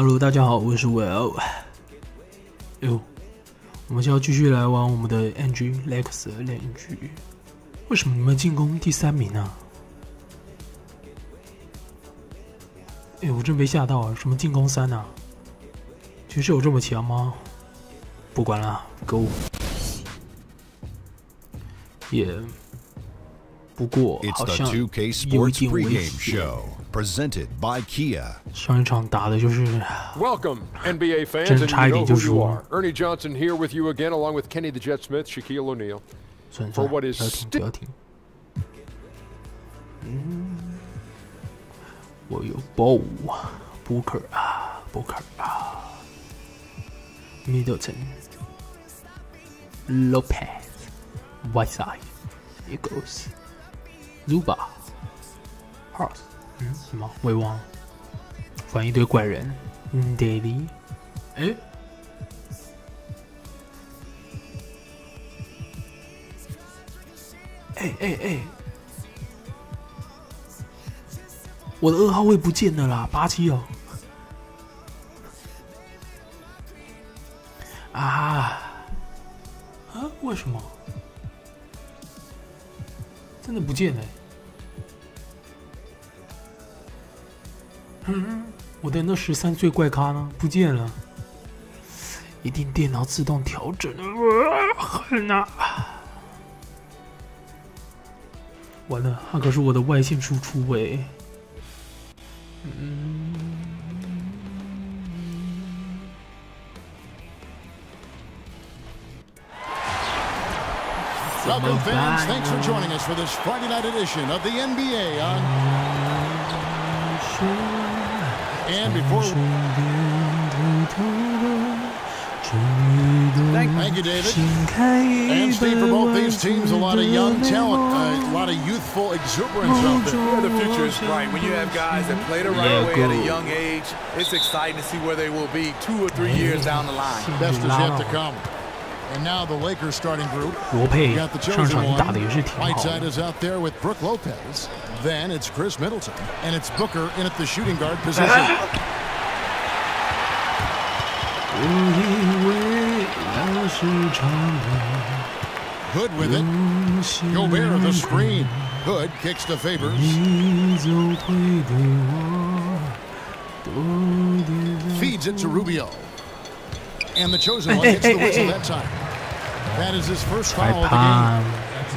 Hello， 大家好，我是 Well。我们现在继续来玩我们的 NG Lex 的链锯。为什么你们进攻第3名啊？我真被吓到了，什么进攻3啊？其实有这么强吗？不管了 ，Go。也不过好像有一点危险。Presented by Kia. 上一场打的就是 Welcome, NBA fans, 真差一点就输了。Ernie Johnson here with you again, along with Kenny the Jet Smith, Shaquille O'Neal. 算 For what is 不要停。我有 Booker 啊 ，Middleton, Lopez, Whiteside, Eagles, Zuba, Hart。什么？我也忘了。反正一堆怪人。Daily， 我的2号位不见了啦，87哦。为什么？真的不见了。我的那13岁怪咖呢？不见了，一定电脑自动调整了，狠啊！完了，他可是我的外线输出欸。Welcome fans, thanks for joining us for this Friday night edition of the NBA on. And before Thank you, David. And Steve, for both these teams, a lot of young talent, a lot of youthful exuberance out there. Yeah, the future is bright. When you have guys that play the right way at a young age, it's exciting to see where they will be 2 or 3 years down the line. Best is yet to come. And now the Lakers starting group. 罗佩 got the 上 chosen 场打的 one. 也是挺好的。 Whiteside is out there with Brook Lopez. Then it's Chris Middleton, and it's Booker in at the shooting guard position. Hood with it. Gobert the screen. Hood kicks to Favors. Feeds it to Rubio. And the chosen one hits the whistle that time. That is his first foul of the game.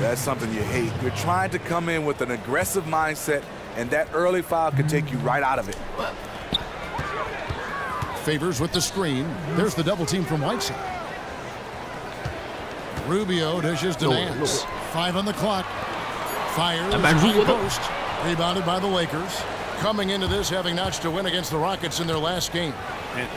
That's something you hate. You're trying to come in with an aggressive mindset, and that early foul could take you right out of it. Favors with the screen. There's the double team from Whiteside. Rubio dishes to Nance. 5 on the clock. Fires high post. Rebounded by the Lakers. Coming into this, having notched a win against the Rockets in their last game.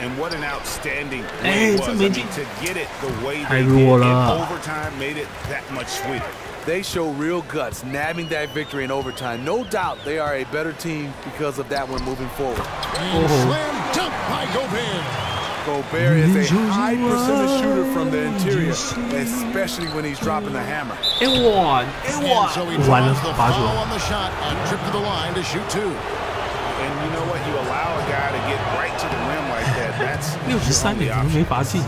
And what an outstanding win it was. I mean, to get it the way they did in overtime made it that much sweeter. They show real guts, nabbing that victory in overtime. No doubt they are a better team because of that one moving forward. And slam dunk by Gobert. Gobert is a high percentage shooter from the interior, especially when he's dropping the hammer. And so he draws the foul on the shot, a trip to the line to shoot 2. And you know what? You allow a guy to get right to the rim like that. That's 63点怎么没罚进？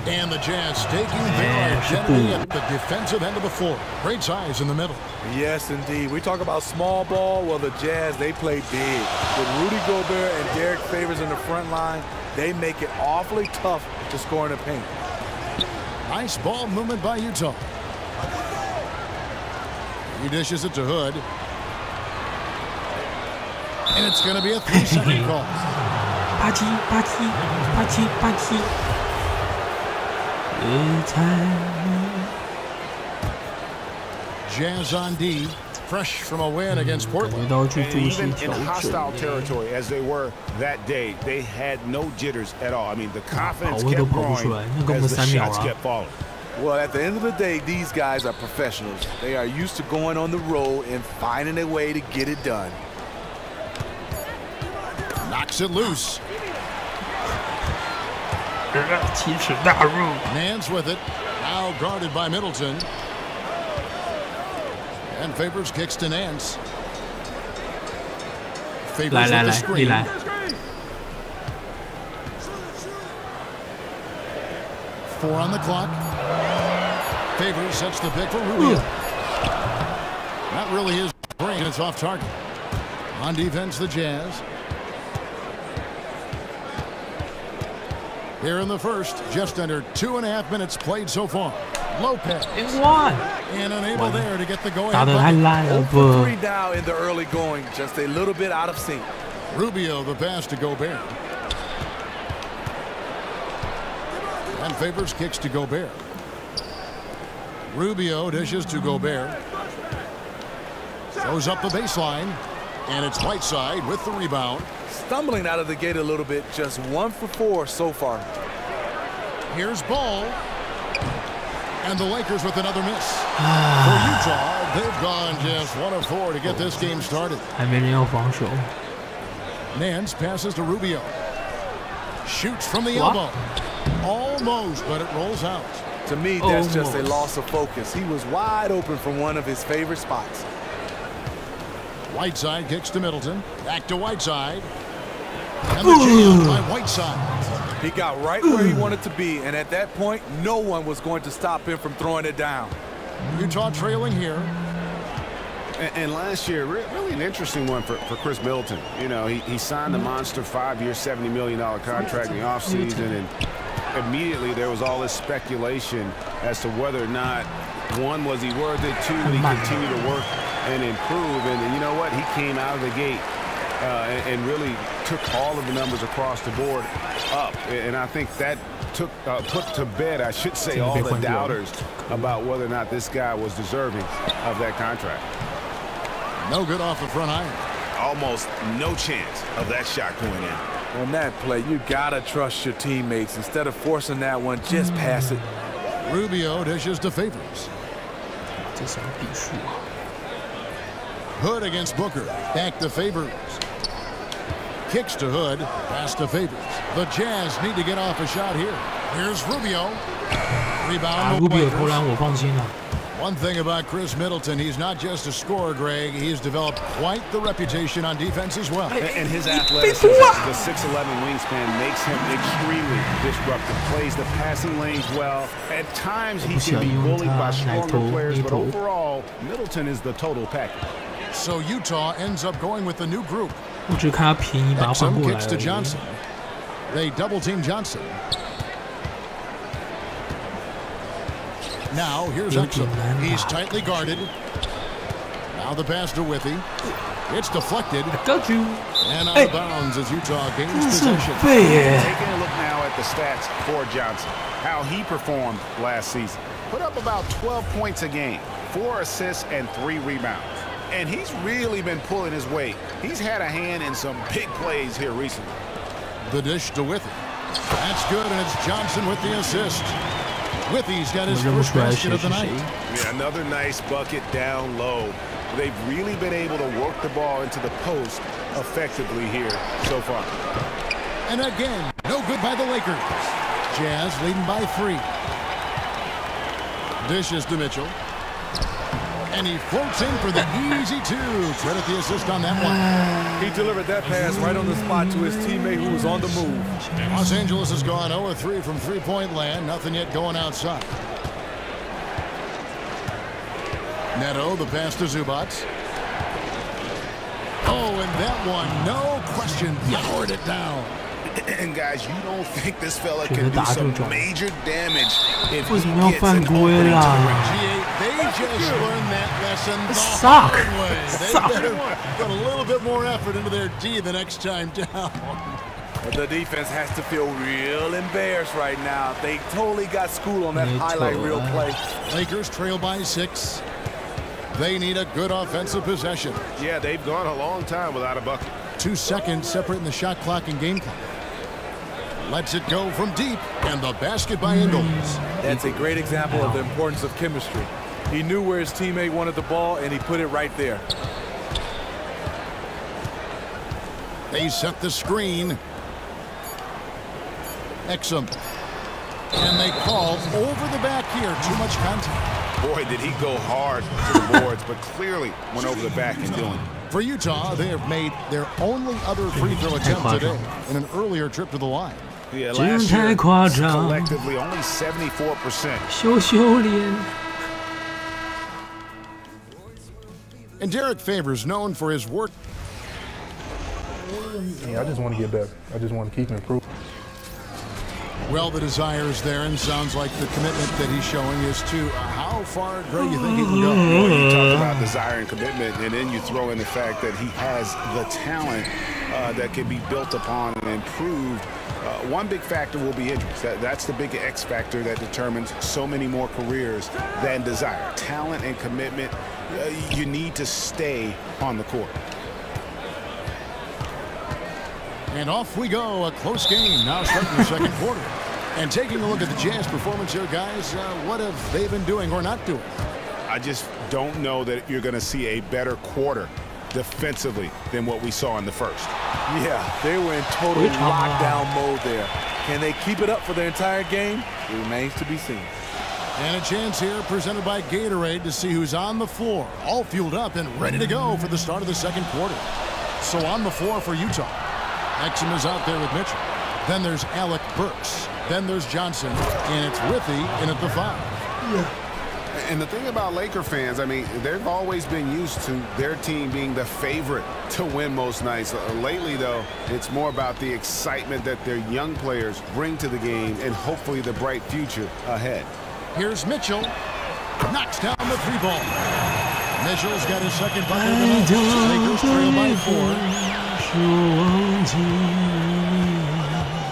And the Jazz taking their identity at the defensive end of the floor. Great size in the middle. Yes, indeed. We talk about small ball. Well, the Jazz, they play big. With Rudy Gobert and Derek Favors in the front line, they make it awfully tough to score in the paint. Nice ball movement by Utah. He dishes it to Hood. And it's going to be a 3-second call. 87. Jazz on D, fresh from a win against Portland. And even in hostile territory as they were that day, they had no jitters at all. I mean, the confidence kept growing as the shots kept falling. Well, at the end of the day, these guys are professionals. They are used to going on the road and finding a way to get it done. Knocks it loose. 奇耻大辱。 Nance with it. Now guarded by Middleton. And Favors kicks to Nance. Favors with the screen. 4 on the clock. Favors sets the pick for Rubio. Not really his brain. It's off target. On defense, the Jazz. Here in the first, just under 2.5 minutes played so far. Lopez. And unable there to get the go-ahead. 3 now in the early going, just a little bit out of sync. Rubio, the pass to Gobert. And Favors kicks to Gobert. Rubio dishes to Gobert. Goes up the baseline. And it's Whiteside with the rebound. Stumbling out of the gate a little bit, just 1 for 4 so far. Here's Ball. And the Lakers with another miss. For Utah, they've gone just 1 of 4 to get this game started. Nance passes to Rubio. Shoots from the elbow. Almost, but it rolls out. To me, that's just a loss of focus. He was wide open from one of his favorite spots. Whiteside kicks to Middleton. Back to Whiteside. And the jam by Whiteside. He got right where he wanted to be, and at that point, no one was going to stop him from throwing it down. Utah trailing here. And last year, really an interesting one for Chris Middleton. You know, he signed the monster 5-year, $70 million contract in the offseason, and immediately there was all this speculation as to whether or not, 1, was he worth it, 2, would he continue to work and improve. And you know what? He came out of the gate and really took all of the numbers across the board up. And I think that put to bed, I should say, all the doubters about whether or not this guy was deserving of that contract. No good off the front iron. Almost no chance of that shot going in. On that play, you gotta trust your teammates. Instead of forcing that one, just pass it. Rubio dishes to Favors. Hood against Booker. Back to Favors. Kicks to Hood. Pass to Favors. The Jazz need to get off a shot here. Here's Rubio. Rebound. One thing about Chris Middleton, he's not just a scorer, Greg. He's developed quite the reputation on defense as well. And his athleticism, the 6'11" wingspan, makes him extremely disruptive. Plays the passing lanes well. At times, he can be bullied by stronger players, but overall, Middleton is the total package. So Utah ends up going with the new group. 我只看他便宜把他换过来 kicks to Johnson. They double team Johnson. Now here's Exum. He's tightly guarded. Now the pass to Withy. It's deflected. Got you. And out of bounds as Utah gains possession. Taking a look now at the stats for Johnson. How he performed last season. Put up about 12 points a game, 4 assists and 3 rebounds. And he's really been pulling his weight. He's had a hand in some big plays here recently. The dish to Withy. That's good, and it's Johnson with the assist. Withy's got his first basket of the night. Yeah, another nice bucket down low. They've really been able to work the ball into the post effectively here so far. And again, no good by the Lakers. Jazz leading by 3. Dishes to Mitchell. And he floats in for the easy 2. Credit the assist on that one. He delivered that pass right on the spot to his teammate who was on the move. Los Angeles has gone 0-3 from three-point land. Nothing yet going outside. Neto, the pass to Zubac. Oh, and that one, no question, powered it down. And guys, you don't think this fella can do some major damage if he gets an They just learned that lesson the hard way. They better put a little bit more effort into their D the next time down. The defense has to feel real embarrassed right now. They totally got schooled on that highlight reel play. Lakers trail by 6. They need a good offensive possession. Yeah, they've gone a long time without a bucket. 2 seconds separating the shot clock and game clock. Lets it go from deep, and the basket by Ingles. That's a great example of the importance of chemistry. He knew where his teammate wanted the ball, and he put it right there. They set the screen. Exum. And they call over the back here. Too much contact. Boy, did he go hard to the boards, but clearly went over the back and doing it. For Utah, they have made their only other free throw attempt today in an earlier trip to the line. Yeah, 这样 last 太 year, 夸张， collectively only 74%. 羞羞脸。 And Derek Favors, known for his work. Yeah, I just want to get better. I just want to keep improving. Well, the desire is there, and sounds like the commitment that he's showing is to how far, Greg, you think he can go? Well, you talk about desire and commitment, and then you throw in the fact that he has the talent that can be built upon and improved. One big factor will be injuries. That's the big X factor that determines so many more careers than desire. Talent and commitment, you need to stay on the court. And off we go, a close game now starting the second quarter. And taking a look at the Jazz performance here, guys, what have they been doing or not doing? I just don't know that you're going to see a better quarter defensively than what we saw in the first. Yeah, they were in total lockdown mode there. Can they keep it up for the entire game? It remains to be seen. And a chance here presented by Gatorade to see who's on the floor, all fueled up and ready to go for the start of the second quarter. So on the floor for Utah, Exum is out there with Mitchell. Then there's Alec Burks. Then there's Johnson, and it's Withy in at the 5. Yeah. And the thing about Laker fans, I mean, they've always been used to their team being the favorite to win most nights. Lately, though, it's more about the excitement that their young players bring to the game and hopefully the bright future ahead. Here's Mitchell. Knocks down the 3-ball. Mitchell's got his second bucket of the night. Lakers trail by 4.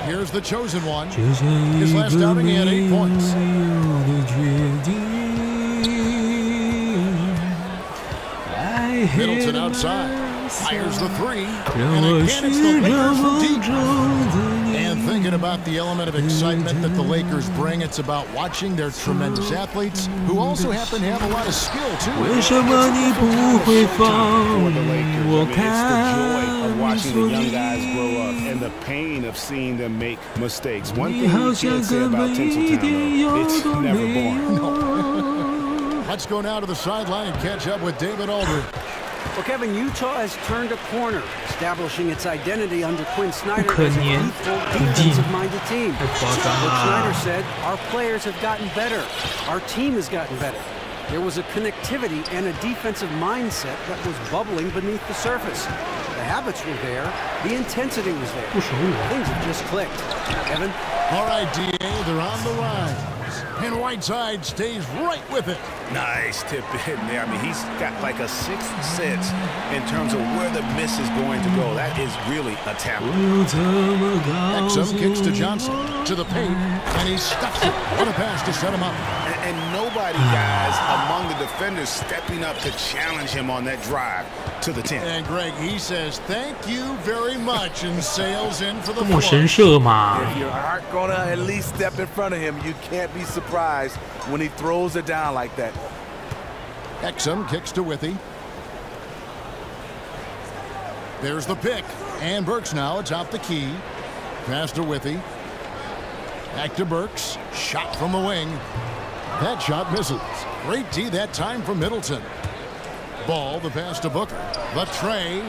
Here's the chosen one. His last outing, he had 8 points. Middleton outside. Fires the 3. And again, it's the Lakers from deep. And thinking about the element of excitement that the Lakers bring, it's about watching their tremendous athletes who also happen to have a lot of skill, too. For the Lakers, I mean, it's the joy of watching the young guys grow up and the pain of seeing them make mistakes. One thing you can't say about Tinseltown, though, it's never born. No. Let's go now to the sideline and catch up with David Aldridge. Well, Kevin, Utah has turned a corner, establishing its identity under Quinn Snyder as a youthful, defensive-minded team. Coach Snyder said, our players have gotten better. Our team has gotten better. There was a connectivity and a defensive mindset that was bubbling beneath the surface. The habits were there. The intensity was there. Things have just clicked. Kevin? All right, D.A., they're on the rise. And Whiteside stays right with it. Nice tip in there. I mean, he's got like a sixth sense in terms of where the miss is going to go. That is really a talent. Exum kicks to Johnson, to the paint, and he stuffs it. What a pass to set him up. And nobody, guys, among the defenders stepping up to challenge him on that drive to the 10. And Greg, he says, thank you very much, and sails in for the floor. 神射嘛. If you aren't going to at least step in front of him, you can't be surprised when he throws it down like that. Exum kicks to Withy. There's the pick. And Burks now atop the key. Pass to Withy. Back to Burks. Shot from the wing. That shot misses. Great D that time from Middleton. Ball, the pass to Booker. The tray.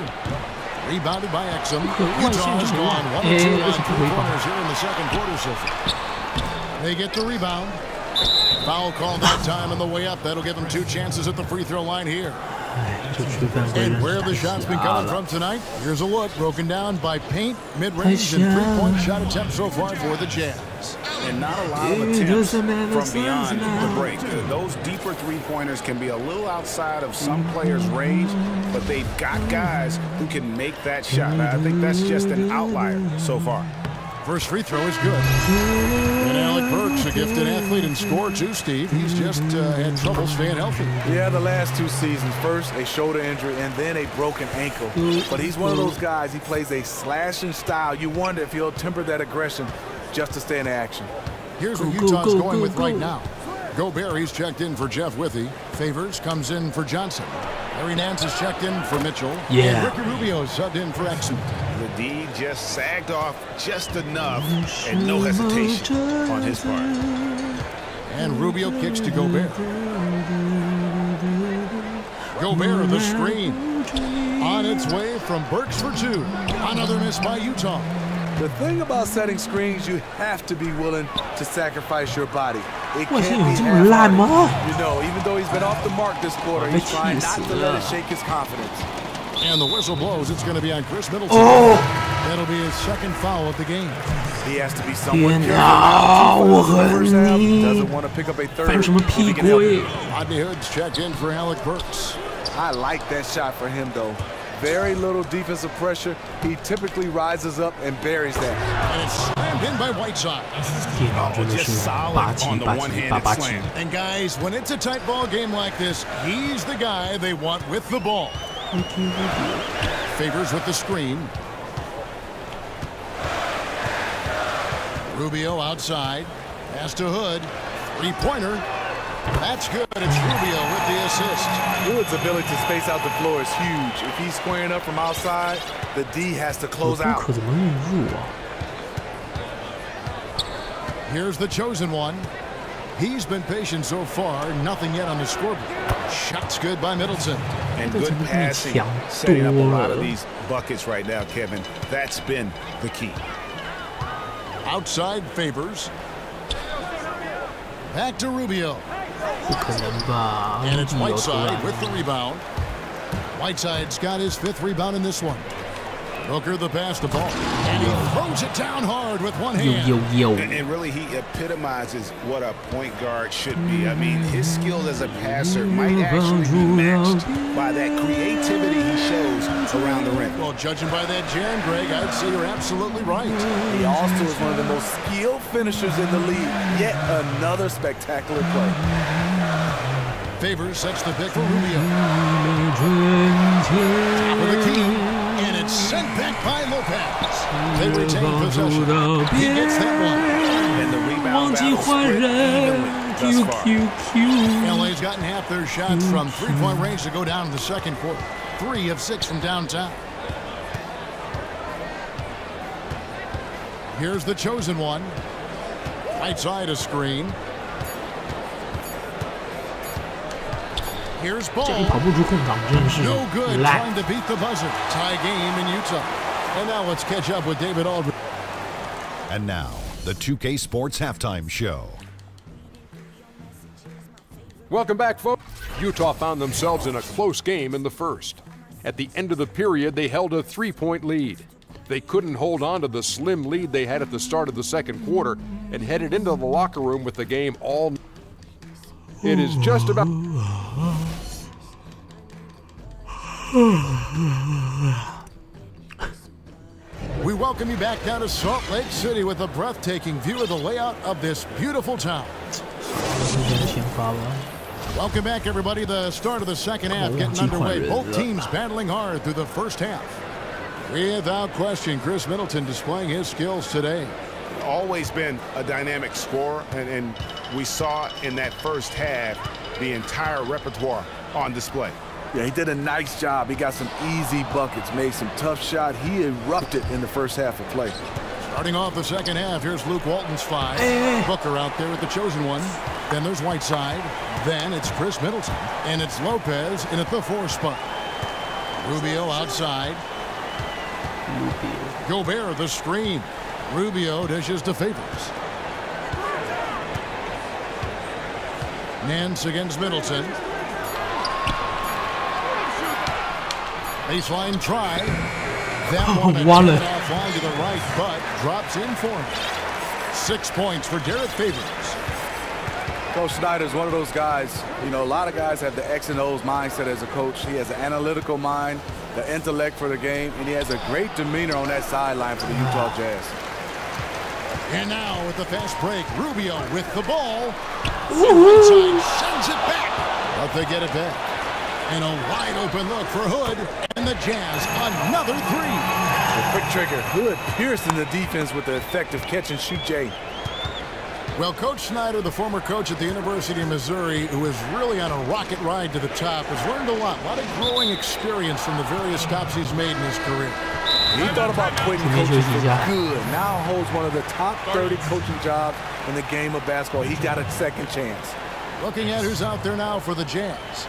Rebounded by Exum. Utah has gone 1-2 on 3 corners here in the second quarter so far. They get the rebound. Foul called that time on the way up. That'll give them 2 chances at the free throw line here. And where the shots been coming from tonight, here's a look broken down by paint, mid-range, and 3-point shot attempts so far for the Jazz. And not a lot of attempts from beyond the break. Those deeper three-pointers can be a little outside of some players' range, but they've got guys who can make that shot. I think that's just an outlier so far. First free throw is good. And Alec Burks, a gifted athlete and scorer too, Steve. He's just had trouble staying healthy. Yeah, the last 2 seasons. First, a shoulder injury, and then a broken ankle. But he's one of those guys, he plays a slashing style. You wonder if he'll temper that aggression just to stay in action. Here's what Utah's going with right now. Gobert, he's checked in for Jeff Withy. Favors comes in for Johnson. Larry Nance is checked in for Mitchell. Yeah. And Ricky Rubio subbed in for Exum. The D just sagged off just enough and no hesitation on his part. And Rubio kicks to Gobert. Gobert, the screen. On its way from Burks for 2. Another miss by Utah. The thing about setting screens, you have to be willing to sacrifice your body. It can't be half-hearted. You know, even though he's been off the mark this quarter, he's trying not to let it shake his confidence. And the whistle blows. It's going to be on Chris Middleton. That'll be his second foul of the game. He has to be somewhat careful. Doesn't want to pick up a third. Rodney Hood's checked in for Alec Burks. I like that shot for him, though. Very little defensive pressure. He typically rises up and buries that. And it's slammed in by Whiteside. Just solid on the one-handed slam. And guys, when it's a tight ball game like this, he's the guy they want with the ball. Favors with the screen. Rubio outside. Pass to Hood. Three-pointer. That's good. It's Rubio with the assist. Hood's ability to space out the floor is huge. If he's squaring up from outside, the D has to close out. Here's the chosen one. He's been patient so far. Nothing yet on the scoreboard. Shots good by Middleton. And good passing. Setting up a lot of these buckets right now, Kevin. That's been the key. Outside Favors. Back to Rubio. And it's Whiteside with the rebound. Whiteside's got his 5th rebound in this one. Booker the pass the ball. And he throws it down hard with one hand. And really, he epitomizes what a point guard should be. I mean, his skill as a passer might actually be matched by that creativity he shows around the rim. Well, judging by that jam, Greg, I'd say you're absolutely right. He also is one of the most skilled finishers in the league. Yet another spectacular play. Favors sets the pick for Rubio. Top of the key. And it's sent back by Lopez. They retain possession. He gets that one. And the rebound battle split evenly thus far. LA's gotten half their shots from three-point range to go down in the second quarter. 3 of 6 from downtown. Here's the chosen one. Right side a screen. Here's ball. No good trying to beat the buzzer. Tie game in Utah. And now let's catch up with David Aldridge. And now, the 2K Sports Halftime Show. Welcome back, folks. Utah found themselves in a close game in the first. At the end of the period, they held a 3-point lead. They couldn't hold on to the slim lead they had at the start of the second quarter and headed into the locker room with the game all night. It is just about... We welcome you back down to Salt Lake City with a breathtaking view of the layout of this beautiful town. Welcome back, everybody. The start of the second half getting underway. Both teams battling hard through the first half. Without question, Chris Middleton displaying his skills today. Always been a dynamic scorer, and we saw in that first half the entire repertoire on display. Yeah, he did a nice job. He got some easy buckets, made some tough shots. He erupted in the first half of play. Starting off the second half, here's Luke Walton's 5. Booker out there with the chosen one. Then there's Whiteside. Then it's Chris Middleton. And it's Lopez in at the 4 spot. Rubio outside. Gobert the screen. Rubio dishes to Favors. Nance against Middleton. Baseline try. That one offline to the right, but drops in for him. 6 points for Derek Favors. Coach Snyder's one of those guys, you know, a lot of guys have the X and O's mindset as a coach. He has an analytical mind, the intellect for the game, and he has a great demeanor on that sideline for the Utah Jazz. And now with the fast break, Rubio with the ball. Inside, sends it back. But they get it back. And a wide open look for Hood. And the Jazz, another 3. A quick trigger. Hood piercing the defense with the effective catch and shoot J. Well, Coach Snyder, the former coach at the University of Missouri, who is really on a rocket ride to the top, has learned a lot of growing experience from the various stops he's made in his career. He thought about quitting coaching for good. Now holds one of the top 30 coaching jobs in the game of basketball. He got a second chance. Looking at who's out there now for the Jazz.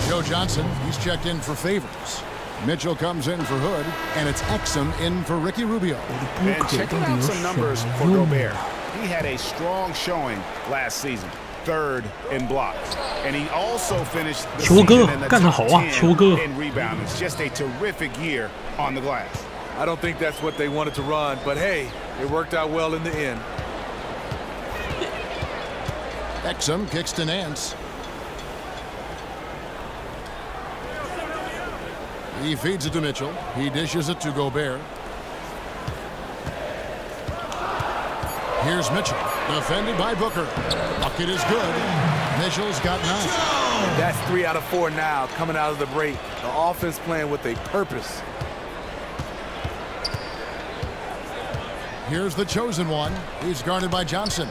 Joe Johnson, he's checked in for Favors. Mitchell comes in for Hood, and it's Exum in for Ricky Rubio. And checking out some numbers for Gobert. He had a strong showing last season. 3rd in blocks, and he also finished the season in the top 10 in rebounding. It's just a terrific year on the glass. I don't think that's what they wanted to run, but hey, it worked out well in the end. Exum kicks to Nance. He feeds it to Mitchell. He dishes it to Gobert. Here's Mitchell, defended by Booker. Bucket is good. Mitchell's got 9. That's 3 out of 4 now, coming out of the break. The offense playing with a purpose. Here's the chosen one. He's guarded by Johnson.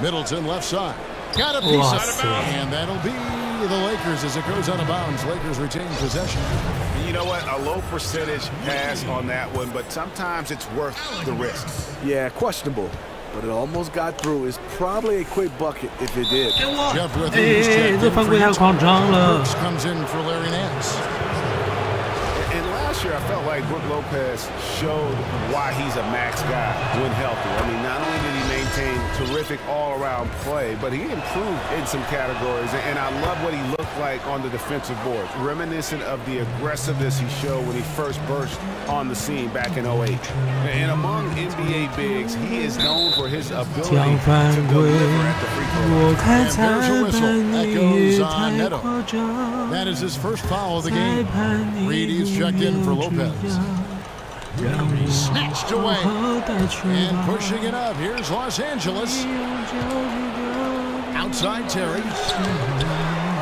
Middleton left side. Got a piece out of bounds. And that'll be the Lakers as it goes out of bounds. Lakers retain possession. And you know what? A low percentage pass on that one, but sometimes it's worth the risk. Yeah, questionable. But it almost got through. It's probably a quick bucket if it did. Jeff Withey is checked in for Utah. Brooks comes in for Larry Nance. And last year, I felt like Brook Lopez showed why he's a max guy when healthy. I mean, not only did he maintain terrific all-around play, but he improved in some categories. And I love what he looked like on the defensive board, reminiscent of the aggressiveness he showed when he first burst on the scene back in 08. And among NBA bigs, he is known for his ability to deliver at the free throw line. And there's a whistle. That goes on Neto. That is his first foul of the game. Reedy's checked in for Lopez. Snatched away. And pushing it up. Here's Los Angeles. Outside Terry.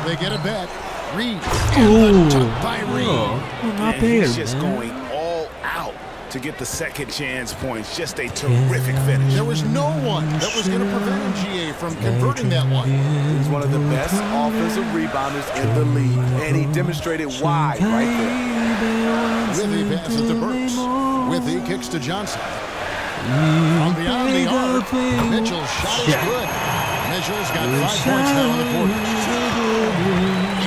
They get a bet. Reed. And the tuck by Reed. And he's just going all out to get the second chance points. Just a terrific finish. There was no one that was going to prevent GA from converting that one. He's one of the best offensive rebounders in the league, and he demonstrated why right there. Withey passes to Burks. Withey kicks to Johnson. From beyond the arc, Mitchell's shot is good. Mitchell's got 5 points now in the quarter.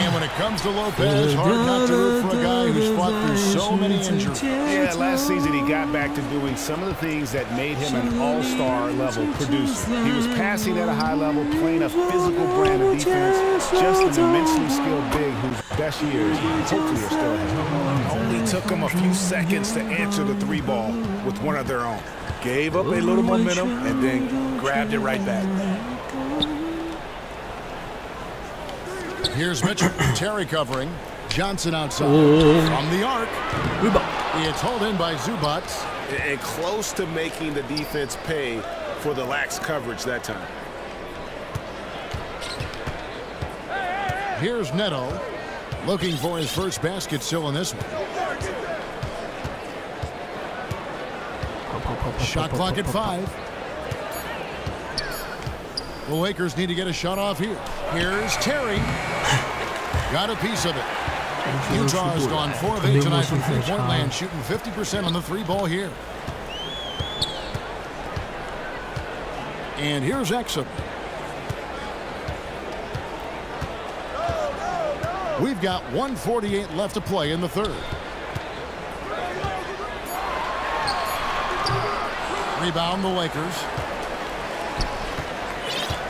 And when it comes to Lopez, hard not to root for a guy who's fought through so many injuries. Yeah, last season he got back to doing some of the things that made him an all-star level producer. He was passing at a high level, playing a physical brand of defense, just an immensely skilled big whose best years hopefully are still ahead. Only took him a few seconds to answer the 3-ball with one of their own. Gave up a little momentum and then grabbed it right back. Here's Mitchell. Terry covering. Johnson outside. From the arc. It's hauled in by Zubac. And close to making the defense pay for the lax coverage that time. Here's Neto. Looking for his first basket still in this one. Shot clock at 5. The Lakers need to get a shot off here. Here's Terry. Got a piece of it. Utah has gone 4 of 8 tonight from three-point land, shooting 50% on the 3-ball here. And here's Exum. We've got 1:48 left to play in the third. Rebound the Lakers.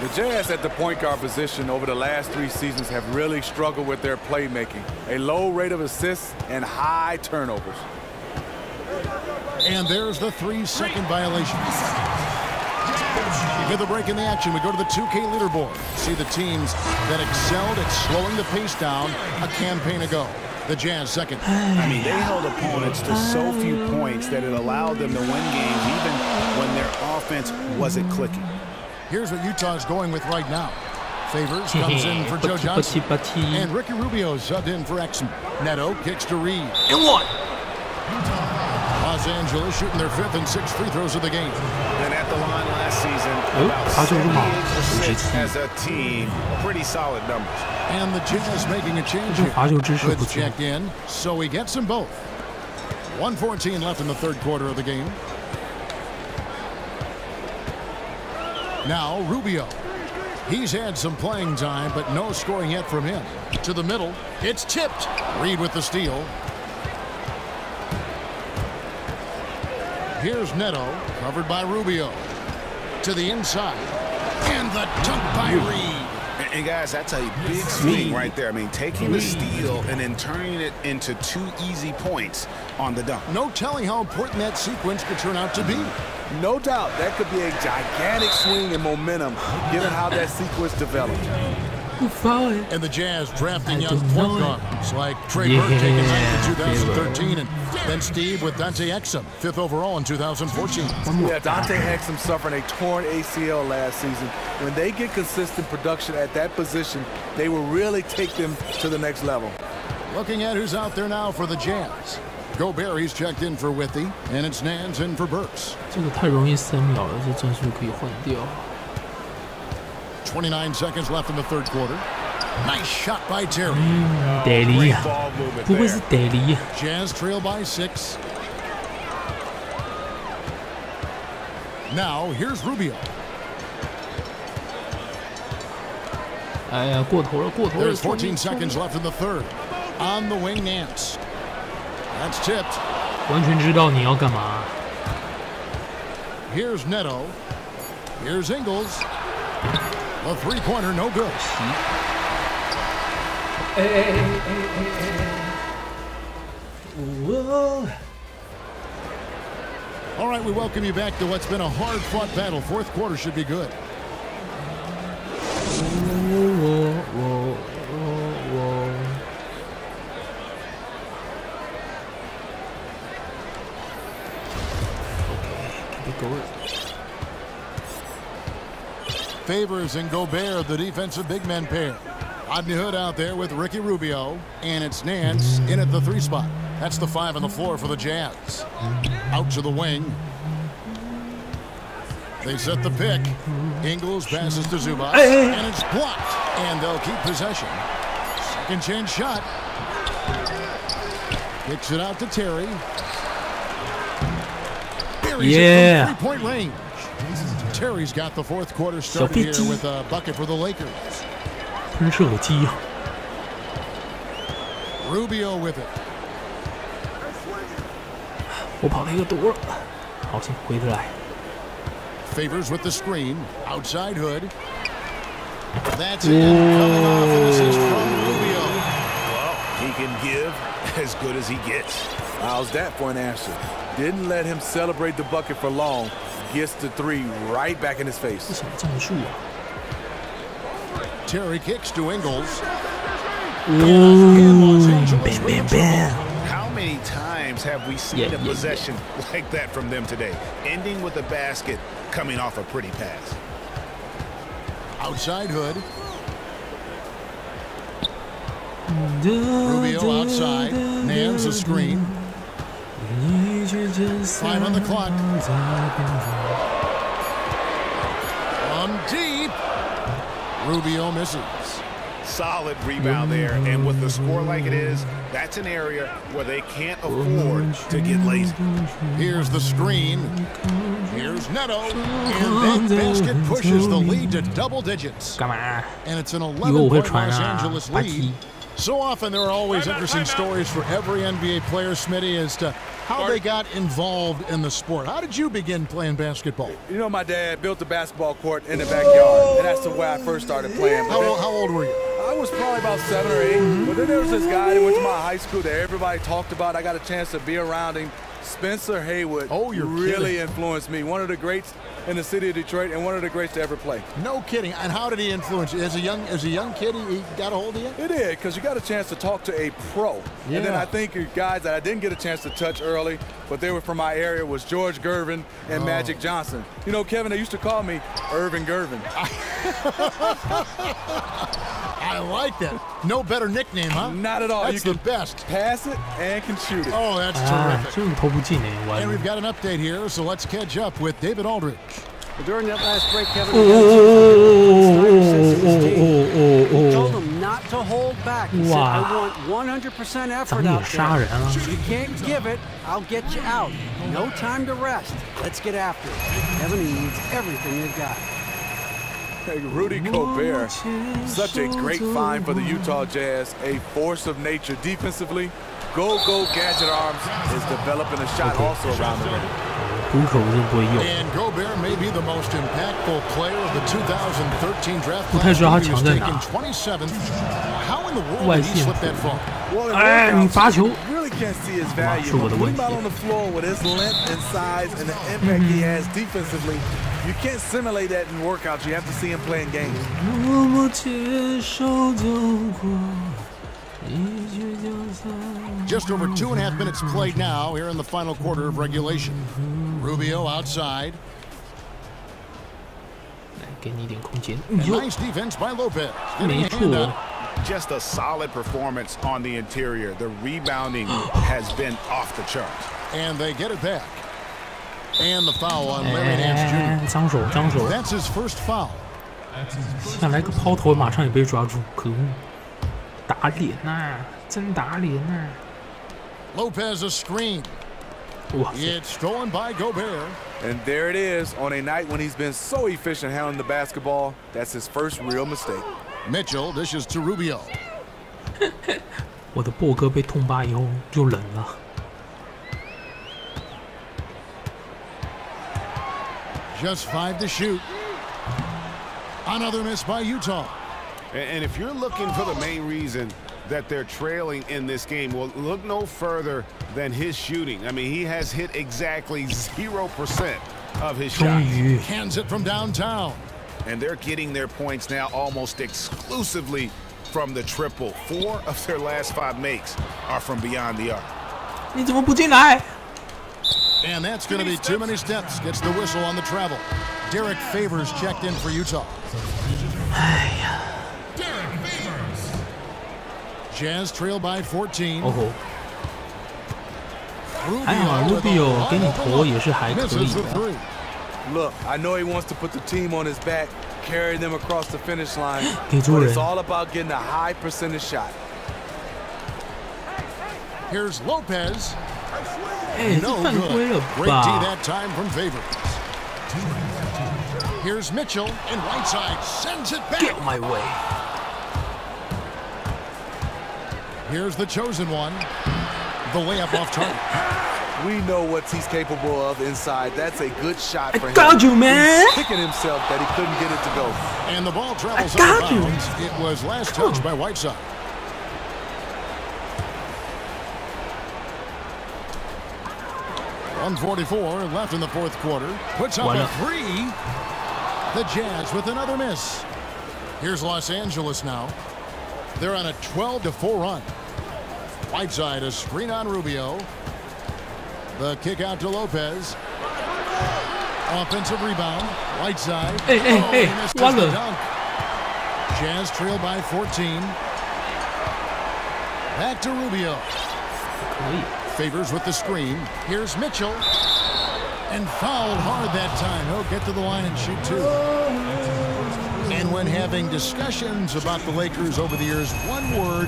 The Jazz at the point guard position over the last 3 seasons have really struggled with their playmaking. A low rate of assists and high turnovers. And there's the 3-second violation. With the break in the action, we go to the 2K leaderboard. See the teams that excelled at slowing the pace down a campaign ago. The Jazz second. I mean, they held opponents to so few points that it allowed them to win games even when their offense wasn't clicking. Here's what Utah's going with right now. Favors comes in for Joe Johnson. And Ricky Rubio subbed in for Exum. Neto kicks to Reed. And 1. Los Angeles shooting their 5th and 6th free throws of the game. And at the line last season, about 78% as a team. Pretty solid numbers. And the Jazz making a change here. Goods checked in, so he gets them both. 1:14 left in the third quarter of the game. Now Rubio. He's had some playing time, but no scoring yet from him. To the middle. It's tipped. Reed with the steal. Here's Neto, covered by Rubio. To the inside. And the dunk by Reed. And guys, that's a big swing right there. I mean, taking the steal and then turning it into 2 easy points on the dunk. No telling how important that sequence could turn out to be. No doubt, that could be a gigantic swing in momentum, given how that sequence developed. And the Jazz drafting young point guards like Trey Burke taking 9th in 2013, and then Steve with Dante Exum, 5th overall in 2014. Yeah, Dante Exum suffering a torn ACL last season. When they get consistent production at that position, they will really take them to the next level. Looking at who's out there now for the Jazz. Gobert, he's checked in for Withy, and it's Nance in for Burks. 这个太容易3秒了，这战术可以换掉。 29 seconds left in the third quarter. Nice shot by Terry. 得离呀，不会是得离。 Jazz trail by 6. Now here's Rubio. 哎呀，过头了，过头了。 There's 14 seconds left in the third. On the wing, Nance. That's tipped. 完全知道你要干嘛。 Here's Neto. Here's Ingles. A three-pointer, no good. All right, we welcome you back to what's been a hard-fought battle. Fourth quarter should be good. Keep it going. Favors and Gobert, the defensive big men pair. Rodney Hood out there with Ricky Rubio, and it's Nance in at the 3 spot. That's the 5 on the floor for the Jazz. Out to the wing. They set the pick. Ingles passes to Zubac, and it's blocked, and they'll keep possession. Second chance shot. Kicks it out to Terry. Buries it from 3-point range. Terry's got the fourth quarter started here with a bucket for the Lakers. 真是个鸡啊 Rubio with it. 我跑了一个躲了，好，先回得来。 Favors with the screen. Outside Hood. That's it. Coming off an assist from Rubio. Well, he can give as good as he gets. How's that for an answer? Didn't let him celebrate the bucket for long. Gets the 3 right back in his face. 这什么战术啊？ Terry kicks to Ingles. Bam, bam, bam. How many times have we seen a possession like that from them today? Ending with a basket, coming off a pretty pass. Outside Hood. Rubio outside. Nance a screen. 5 on the clock. From deep. Rubio misses. Solid rebound there, and with the score like it is, that's an area where they can't afford to get lazy. Here's the screen. Here's Neto. And that basket pushes the lead to double digits. 干嘛？ And it's an 以为我会 11-point 传 Los 啊， Angeles 白 lead. 踢。 So often there are always interesting stories for every NBA player, Smitty, as to how they got involved in the sport. How did you begin playing basketball? You know, my dad built a basketball court in the backyard, and that's the way I first started playing. How old were you? I was probably about 7 or 8. But then there was this guy that went to my high school that everybody talked about. I got a chance to be around him. Spencer Haywood. Oh, you're really kidding. influenced me. One of the greats in the city of Detroit and one of the greats to ever play. No kidding. And how did he influence you? As a young kid, he got a hold of you? It did, because you got a chance to talk to a pro. Yeah. And then I think guys that I didn't get a chance to touch early, but they were from my area, was George Gervin and Magic Johnson. You know, Kevin, they used to call me Irvin Gervin. I like that. No better nickname, huh? Not at all. That's You the can best. pass it and can shoot it. Oh, that's 啊， terrific. 这个投不进哎，完 And 了 we've。got an update here, so let's catch up with David Aldridge. During that last break, Kevin, Oh, he told them not to hold back. He said, I want 100% effort out there. If you can't give it, I'll get you out. No time to rest. Let's get after it. Kevin, he needs everything they've got. Hey, Rudy Gobert, such a great find for the Utah Jazz, a force of nature defensively. Go gadget arms is developing a shot also around the rim. Booker 我真不会用。 And Gobert may be the most impactful player of the 2013 draft 不太知道他 class. He 强 was 在 taken 哪。 27th. How in the world 外 did he 线 slip that far? Well, in 哎，你 workouts, 罚球 you really can't see his value. 是我的 But 问 put 题 him out on the floor with his length and size and the impact he has defensively. You can't simulate that in workouts. You have to see him play in games. 默默接受走过。 Just over 2.5 minutes played now here in the final quarter of regulation. Rubio outside. 来，给你一点空间。 And nice defense by Lopez. 没 Getting a 错 hand up.。 Just a solid performance on the interior. The rebounding has been off the charts. And they get it back. And the foul on Larry Nance Jr. 脏手，脏手。 That's his first foul. 下来个抛投，马上也被抓住，可恶！打脸呐、真打脸呐、 Lopez a screen. 哇塞！ It's stolen by Gobert. And there it is on a night when he's been so efficient handling the basketball. That's his first real mistake. Mitchell dishes to Rubio. 我的博哥被痛扒以后就冷了。 Just 5 to shoot. Another miss by Utah. And if you're looking for the main reason that they're trailing in this game, well, look no further than his shooting. I mean, he has hit exactly 0% of his 终 shots. 于， Hands it from downtown. And they're getting their points now almost exclusively from the triple. 4 of their last 5 makes are from beyond the arc. 你怎么不进来？ And that's going to be too many steps. Gets the whistle on the travel. Derek Favors checked in for Utah. 哎呀， Jazz trail by 14. 哦吼！还好 Rubio 给你投也是还可以 Misses the 的。 three. Look, I know he wants to put the team on his back, carry them across the finish line, 给住 but 人 it's。all about getting a high percentage shot. Here's Lopez. 哎，这 No 犯规 good. 了 Great D 吧？ that time from Favors. Here's Mitchell, and Whiteside sends it Get back. my way！ Here's the chosen one. The layup off target. We know what he's capable of inside. That's a good shot for I him. got you, man. He's kicking himself that he couldn't get it to go. And the ball travels I out got of you. bounds. It was last touched by Whiteside. .144 left in the fourth quarter. Puts up a three. The Jazz with another miss. Here's Los Angeles now. They're on a 12-4 run. Whiteside a screen on Rubio. The kick out to Lopez. Offensive rebound. Whiteside. Hey, hey, hey, he missed what the the- dunk. Jazz trail by 14. Back to Rubio. 可以。 Favors with the screen. Here's Mitchell. And fouled hard that time. He'll get to the line and shoot two. And when having discussions about the Lakers over the years, one word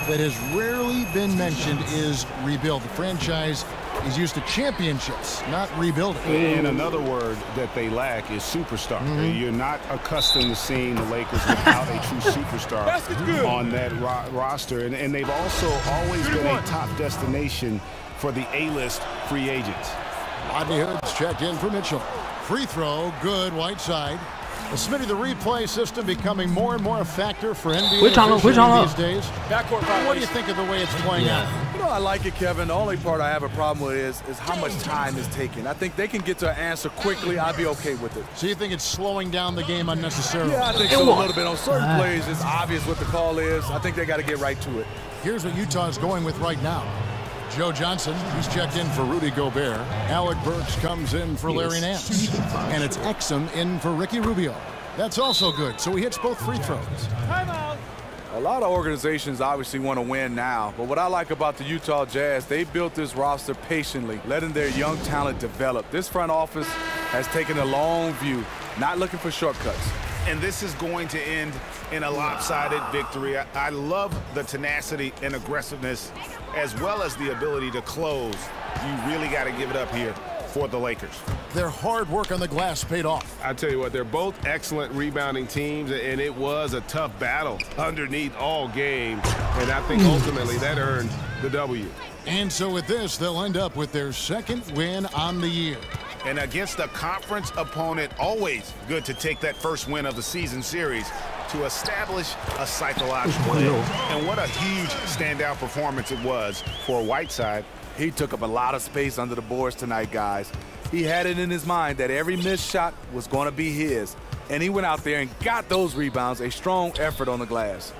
that has rarely been mentioned is rebuild. The franchise is used to championships, not rebuilding. And another word that they lack is superstar. You're not accustomed to seeing the Lakers without a true superstar on that roster. And they've also always been a top destination for the A-list free agents. Rodney Hood's checked in for Mitchell. Free throw, good, Whiteside. Smitty, the replay system becoming more and more a factor for NBA these days. What do you think of the way it's playing out? You know, I like it, Kevin. The only part I have a problem with is how much time is taking. I think they can get to an answer quickly. I'd be okay with it. So you think it's slowing down the game unnecessarily? Yeah, I think so a little bit. On certain plays, it's obvious what the call is. I think they got to get right to it. Here's what Utah's going with right now. Joe Johnson, he's checked in for Rudy Gobert. Alec Burks comes in for Larry Nance. And it's Exum in for Ricky Rubio. That's also good, so he hits both free throws. A lot of organizations obviously want to win now, but what I like about the Utah Jazz, they built this roster patiently, letting their young talent develop. This front office has taken a long view, not looking for shortcuts. And this is going to end in a lopsided victory. I love the tenacity and aggressiveness as well as the ability to close. You really got to give it up here for the Lakers. Their hard work on the glass paid off. I tell you what, they're both excellent rebounding teams, and it was a tough battle underneath all game. And I think ultimately that earned the W. And so with this, they'll end up with their second win on the year. And against a conference opponent, always good to take that first win of the season series to establish a psychological edge. And what a huge standout performance it was for Whiteside. He took up a lot of space under the boards tonight, guys. He had it in his mind that every missed shot was going to be his. And he went out there and got those rebounds, a strong effort on the glass.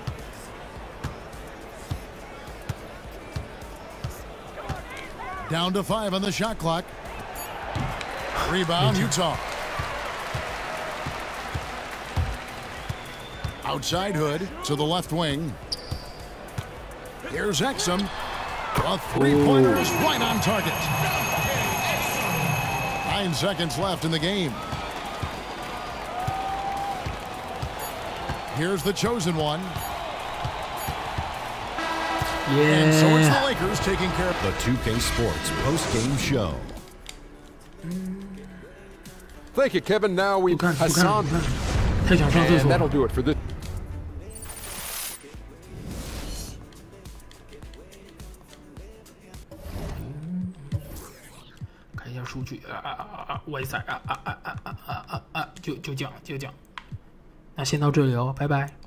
Down to 5 on the shot clock. Rebound, Utah. Outside Hood to the left wing. Here's Exum. A three-pointer is right on target. 9 seconds left in the game. Here's the chosen one. Yeah. And so it's the Lakers taking care of the 2K Sports post-game show. Thank you, Kevin. Now we Hassan. 太想上厕 And 所。 that'll do it for this. 看一下数据外赛就这样。那先到这里哦，拜拜。